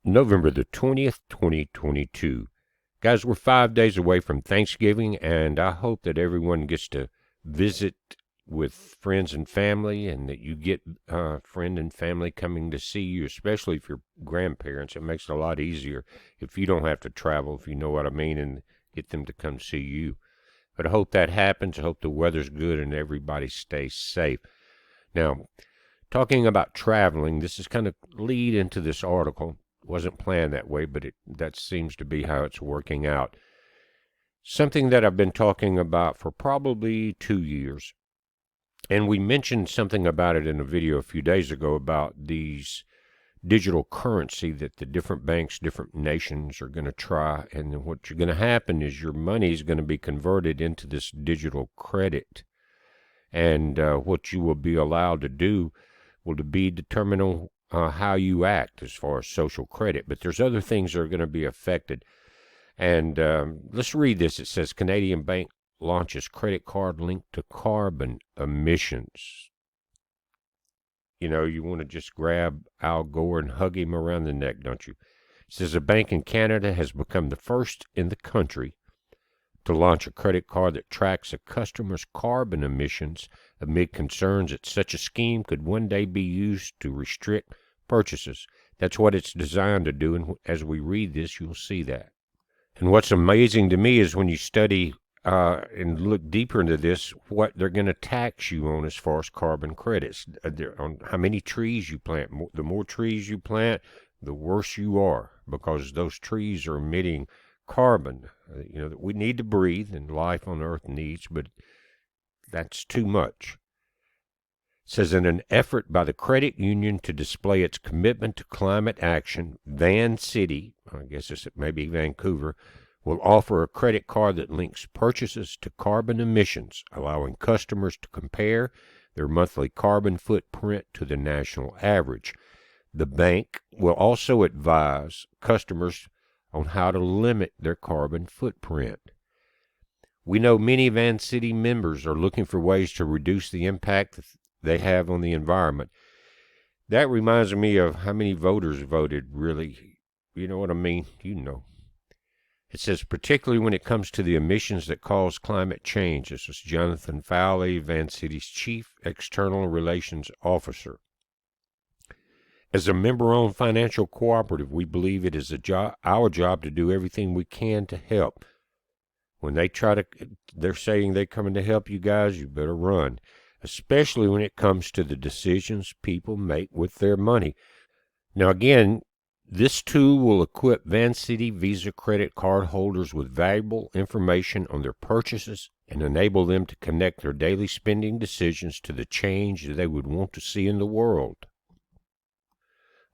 November the 20th, 2022. Guys, we're 5 days away from Thanksgiving, and I hope that everyone gets to visit with friends and family, and that you get friend and family coming to see you, especially if you're grandparents. It makes it a lot easier if you don't have to travel, if you know what I mean, and get them to come see you. But I hope that happens. I hope the weather's good and everybody stays safe. Now, talking about traveling, this is kind of lead into this article. Wasn't planned that way, but that seems to be how it's working out. Something that I've been talking about for probably 2 years, and we mentioned something about it in a video a few days ago about these digital currency that the different banks, different nations are going to try, and what's going to happen is your money is going to be converted into this digital credit, and what you will be allowed to do will be determined on how you act as far as social credit. But there's other things that are going to be affected. And let's read this. It says, Canadian bank launches credit card linked to carbon emissions. You know, you want to just grab Al Gore and hug him around the neck, don't you? It says, a bank in Canada has become the first in the country to launch a credit card that tracks a customer's carbon emissions amid concerns that such a scheme could one day be used to restrict purchases. That's what it's designed to do, and as we read this, you'll see that. And what's amazing to me is when you study and look deeper into this, what they're going to tax you on as far as carbon credits, on how many trees you plant. The more trees you plant, the worse you are, because those trees are emitting carbon, that we need to breathe and life on Earth needs, but that's too much. It says, in an effort by the credit union to display its commitment to climate action, Van City, I guess it's maybe Vancouver, will offer a credit card that links purchases to carbon emissions, allowing customers to compare their monthly carbon footprint to the national average. The bank will also advise customers on how to limit their carbon footprint. We know many Van City members are looking for ways to reduce the impact they have on the environment. That reminds me of how many voters voted, really. You know what I mean? You know. It says, particularly when it comes to the emissions that cause climate change. This is Jonathan Fowley, Van City's Chief External Relations Officer. As a member-owned financial cooperative, we believe it is our job to do everything we can to help. When they're saying they're coming to help you guys, you better run, especially when it comes to the decisions people make with their money. Now again, this tool will equip Van City Visa credit card holders with valuable information on their purchases and enable them to connect their daily spending decisions to the change they would want to see in the world.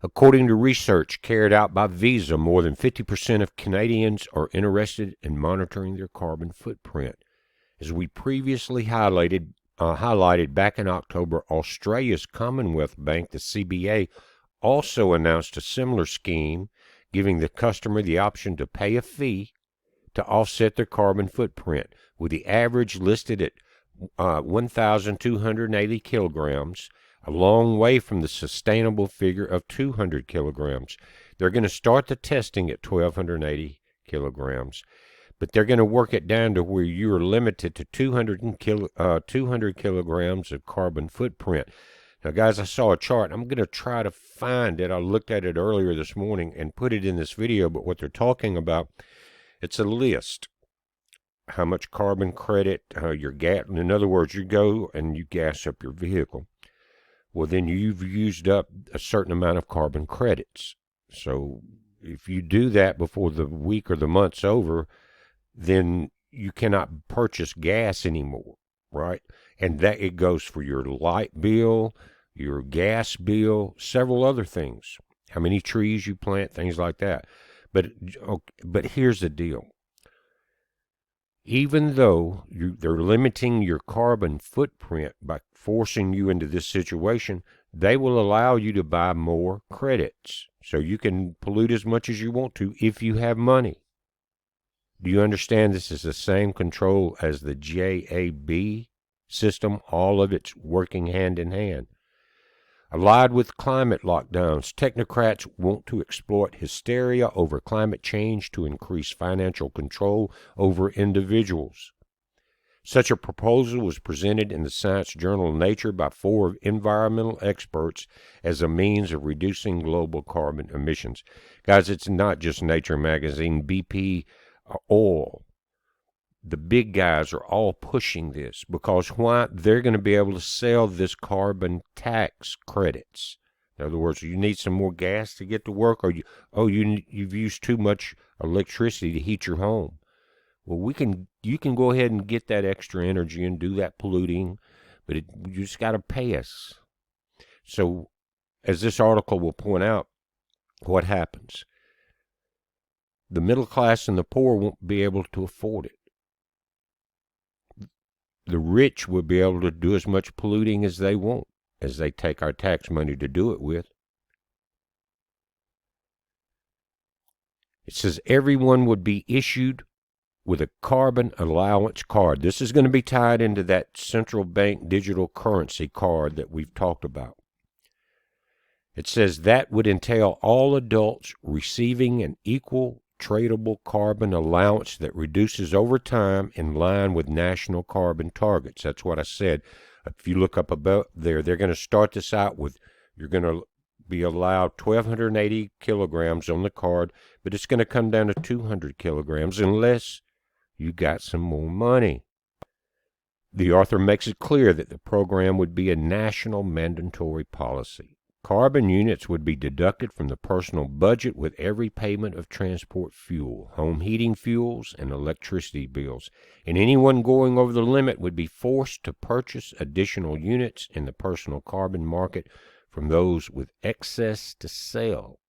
According to research carried out by Visa, more than 50% of Canadians are interested in monitoring their carbon footprint. As we previously highlighted back in October, Australia's Commonwealth Bank, the CBA, also announced a similar scheme, giving the customer the option to pay a fee to offset their carbon footprint, with the average listed at 1,280 kilograms, a long way from the sustainable figure of 200 kilograms. They're going to start the testing at 1,280 kilograms, but they're going to work it down to where you are limited to 200 kilograms of carbon footprint. Now, guys, I saw a chart. I'm going to try to find it. I looked at it earlier this morning and put it in this video, but what they're talking about, it's a list. How much carbon credit your gas, in other words, you go and you gas up your vehicle. Well, then you've used up a certain amount of carbon credits. So if you do that before the week or the month's over, then you cannot purchase gas anymore, right? And that it goes for your light bill, your gas bill, several other things. How many trees you plant, things like that. But here's the deal. Even though they're limiting your carbon footprint by forcing you into this situation, they will allow you to buy more credits. So you can pollute as much as you want to if you have money. Do you understand this is the same control as the JAB system? All of it's working hand in hand. Allied with climate lockdowns, technocrats want to exploit hysteria over climate change to increase financial control over individuals. Such a proposal was presented in the science journal Nature by 4 environmental experts as a means of reducing global carbon emissions. Guys, it's not just Nature magazine, BP, oil. The big guys are all pushing this because why? They're going to be able to sell this carbon tax credits. In other words, you need some more gas to get to work, or you've used too much electricity to heat your home. Well, you can go ahead and get that extra energy and do that polluting, but you just got to pay us. So, as this article will point out, what happens? The middle class and the poor won't be able to afford it. The rich will be able to do as much polluting as they want, as they take our tax money to do it with. It says everyone would be issued with a carbon allowance card. This is going to be tied into that central bank digital currency card that we've talked about. It says that would entail all adults receiving an equal tradable carbon allowance that reduces over time in line with national carbon targets. That's what I said. If you look up above there, they're going to start this out with, you're going to be allowed 1,280 kilograms on the card, but it's going to come down to 200 kilograms unless you got some more money. The author makes it clear that the program would be a national mandatory policy. Carbon units would be deducted from the personal budget with every payment of transport fuel, home heating fuels, and electricity bills, and anyone going over the limit would be forced to purchase additional units in the personal carbon market from those with excess to sell.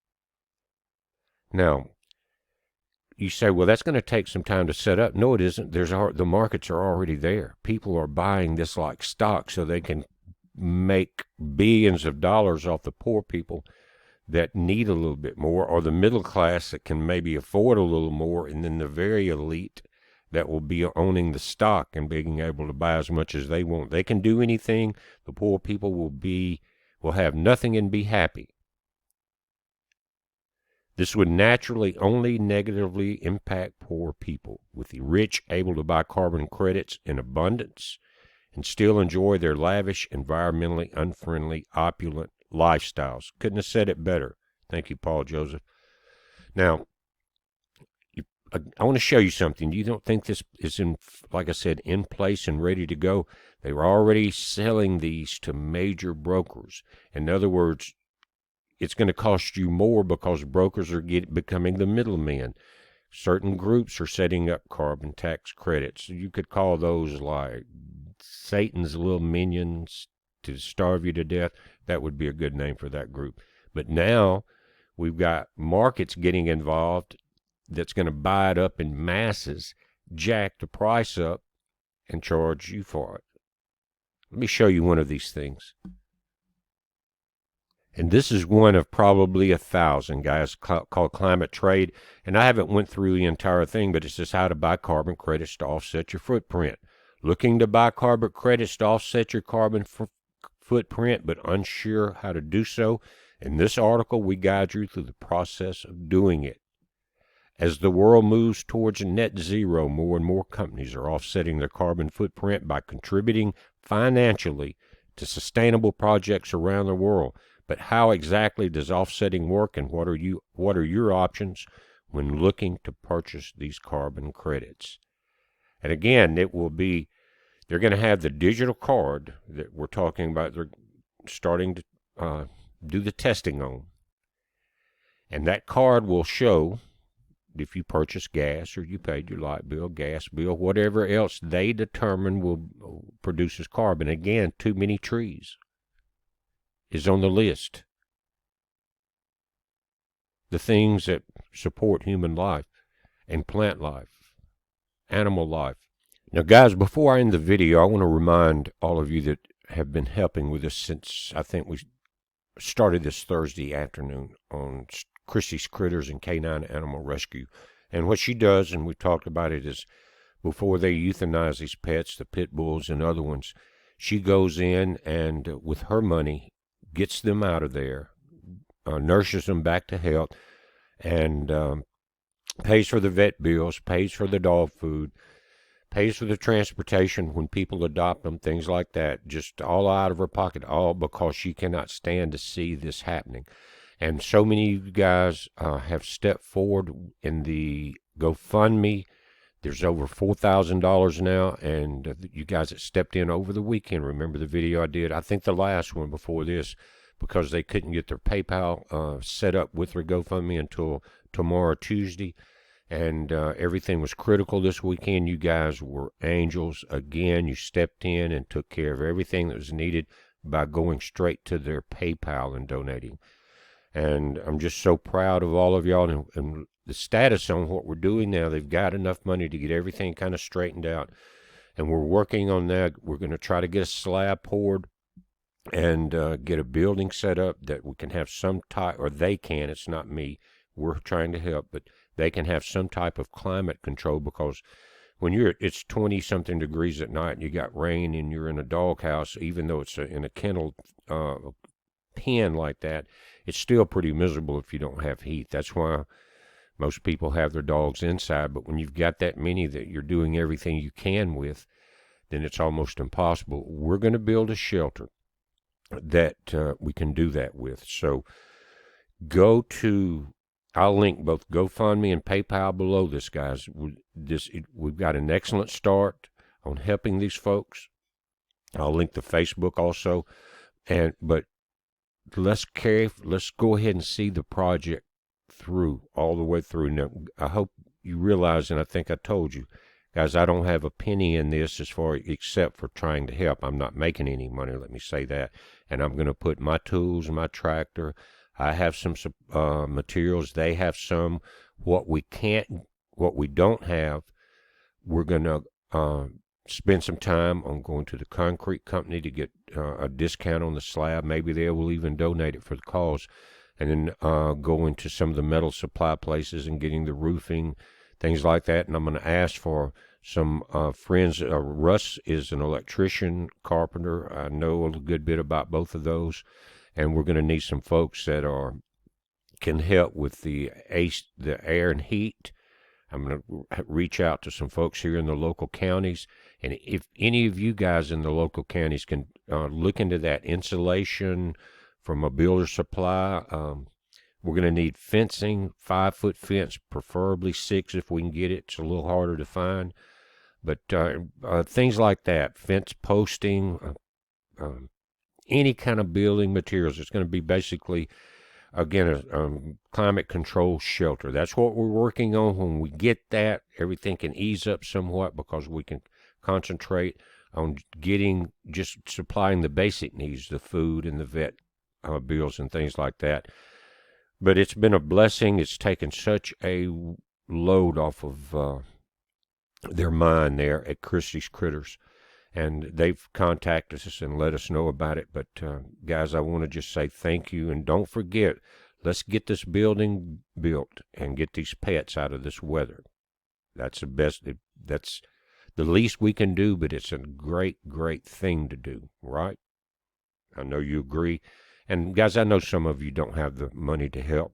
Now, you say, well, that's going to take some time to set up. No, it isn't. The markets are already there. People are buying this like stock so they can make billions of dollars off the poor people that need a little bit more, or the middle class that can maybe afford a little more, and then the very elite that will be owning the stock and being able to buy as much as they want. They can do anything. The poor people will have nothing and be happy. This would naturally only negatively impact poor people, with the rich able to buy carbon credits in abundance and still enjoy their lavish, environmentally unfriendly, opulent lifestyles. Couldn't have said it better. Thank you, Paul Joseph. Now, I want to show you something. You don't think this is, like I said, in place and ready to go? They were already selling these to major brokers. In other words, it's going to cost you more because brokers are becoming the middlemen. Certain groups are setting up carbon tax credits. You could call those like Satan's little minions to starve you to death. That would be a good name for that group. But now we've got markets getting involved that's going to buy it up in masses, jack the price up, and charge you for it. Let me show you one of these things. And this is one of probably 1,000 guys called Climate Trade. And I haven't went through the entire thing, but it says how to buy carbon credits to offset your footprint. Looking to buy carbon credits to offset your carbon footprint, but unsure how to do so? In this article, we guide you through the process of doing it. As the world moves towards net zero, more and more companies are offsetting their carbon footprint by contributing financially to sustainable projects around the world. But how exactly does offsetting work, and what are your options when looking to purchase these carbon credits? And again, they're going to have the digital card that we're talking about. They're starting to do the testing on. And that card will show if you purchase gas or you paid your light bill, gas bill, whatever else they determine will produces carbon. Again, too many trees is on the list. The things that support human life and plant life, animal life. Now, guys, before I end the video, I want to remind all of you that have been helping with this since I think we started this Thursday afternoon on Chrissy's Critters and Canine Animal Rescue. And what she does, and we've talked about it, is before they euthanize these pets, the pit bulls and other ones, she goes in and with her money gets them out of there, nurses them back to health, and pays for the vet bills, pays for the dog food, pays for the transportation when people adopt them, things like that, just all out of her pocket, all because she cannot stand to see this happening. And so many of you guys have stepped forward in the GoFundMe. There's over $4,000 now, and you guys that stepped in over the weekend, remember the video I did? I think the last one before this, because they couldn't get their PayPal set up with their GoFundMe until tomorrow, Tuesday. And everything was critical this weekend. You guys were angels. Again, you stepped in and took care of everything that was needed by going straight to their PayPal and donating. And I'm just so proud of all of y'all and the status on what we're doing now. They've got enough money to get everything kind of straightened out. And we're working on that. We're going to try to get a slab poured and get a building set up that we can have some type, or they can, it's not me. We're trying to help, but they can have some type of climate control, because when it's 20-something degrees at night and you got rain and you're in a doghouse, even though it's in a kennel pen like that, it's still pretty miserable if you don't have heat. That's why most people have their dogs inside. But when you've got that many that you're doing everything you can with, then it's almost impossible. We're going to build a shelter that we can do that with. So I'll link both GoFundMe and PayPal below this, guys. We've got an excellent start on helping these folks. I'll link the Facebook also. But let's go ahead and see the project through, all the way through. Now, I hope you realize, and I think I told you, guys, I don't have a penny in this except for trying to help. I'm not making any money, let me say that. And I'm going to put my tools, my tractor. I have some materials. They have some. What we don't have, we're going to spend some time on going to the concrete company to get a discount on the slab. Maybe they will even donate it for the cause. And then going to some of the metal supply places and getting the roofing, things like that. And I'm going to ask for some friends. Russ is an electrician, carpenter. I know a good bit about both of those. And we're going to need some folks that can help with the air and heat. I'm going to reach out to some folks here in the local counties. And if any of you guys in the local counties can look into that insulation from a builder supply, we're going to need fencing, 5-foot fence, preferably 6 if we can get it. It's a little harder to find. But things like that, fence posting, any kind of building materials. It's going to be basically, again, a climate control shelter. That's what we're working on. When we get that, everything can ease up somewhat, because we can concentrate on just supplying the basic needs, the food and the vet bills and things like that. But it's been a blessing. It's taken such a load off of their mind there at Christie's Critters. And they've contacted us and let us know about it. But, guys, I want to just say thank you. And don't forget, let's get this building built and get these pets out of this weather. That's the best. That's the least we can do, but it's a great, great thing to do, right? I know you agree. And, guys, I know some of you don't have the money to help,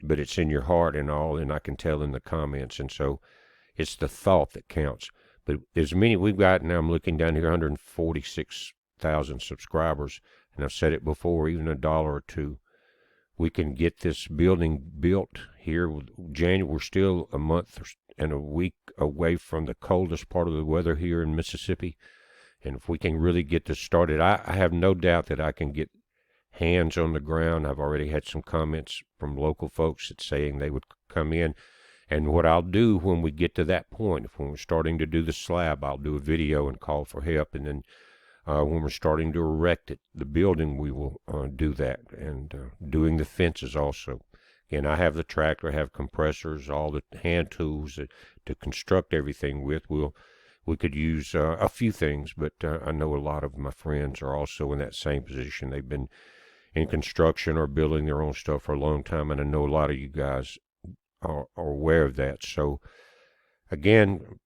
but it's in your heart and all, and I can tell in the comments. And so it's the thought that counts. But as many we've got now, I'm looking down here, 146,000 subscribers, and I've said it before, even $1 or $2, we can get this building built here. January, we're still a month and a week away from the coldest part of the weather here in Mississippi, and if we can really get this started, I have no doubt that I can get hands on the ground. I've already had some comments from local folks that saying they would come in. And what I'll do when we get to that point, when we're starting to do the slab, I'll do a video and call for help. And then when we're starting to erect it, the building, we will do that. And doing the fences also. Again, I have the tractor, I have compressors, all the hand tools to construct everything with. We could use a few things, but I know a lot of my friends are also in that same position. They've been in construction or building their own stuff for a long time, and I know a lot of you guys are aware of that. So again,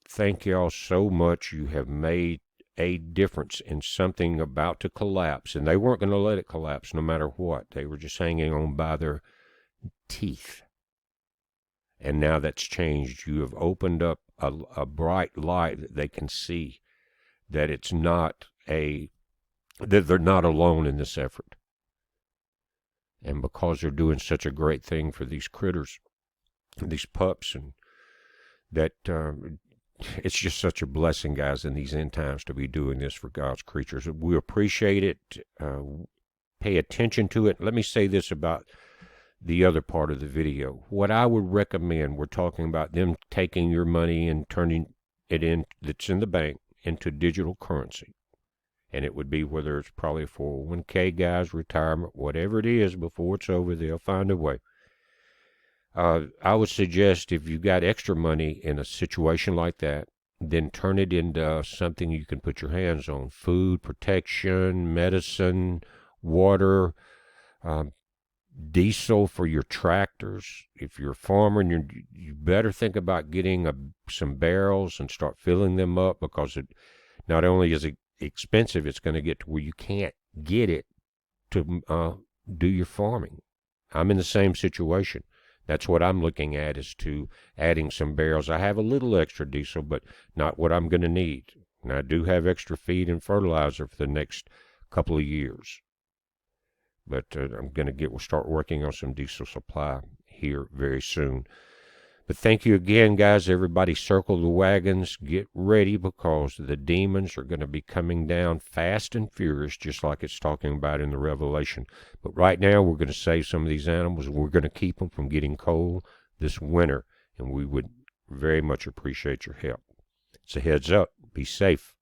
thank y'all so much. You have made a difference in something about to collapse, and they weren't going to let it collapse no matter what. They were just hanging on by their teeth. And now that's changed. You have opened up a bright light that they can see, that it's not that they're not alone in this effort. And because they're doing such a great thing for these critters, these pups, and that it's just such a blessing, guys, in these end times to be doing this for God's creatures. We appreciate it. Pay attention to it. Let me say this about the other part of the video. What I would recommend, we're talking about them taking your money and turning it in, that's in the bank, into digital currency. And it would be, whether it's probably a 401k, guys, retirement, whatever it is, before it's over, they'll find a way. I would suggest, if you've got extra money in a situation like that, then turn it into something you can put your hands on. Food, protection, medicine, water, diesel for your tractors. If you're a farmer, and you better think about getting some barrels and start filling them up, because it not only is it expensive, it's going to get to where you can't get it to do your farming. I'm in the same situation. That's what I'm looking at, is to adding some barrels. I have a little extra diesel, but not what I'm going to need. And I do have extra feed and fertilizer for the next couple of years. But I'm going to start working on some diesel supply here very soon. But thank you again, guys. Everybody circle the wagons. Get ready, because the demons are going to be coming down fast and furious, just like it's talking about in the Revelation. But right now, we're going to save some of these animals. We're going to keep them from getting cold this winter, and we would very much appreciate your help. It's a heads up. Be safe.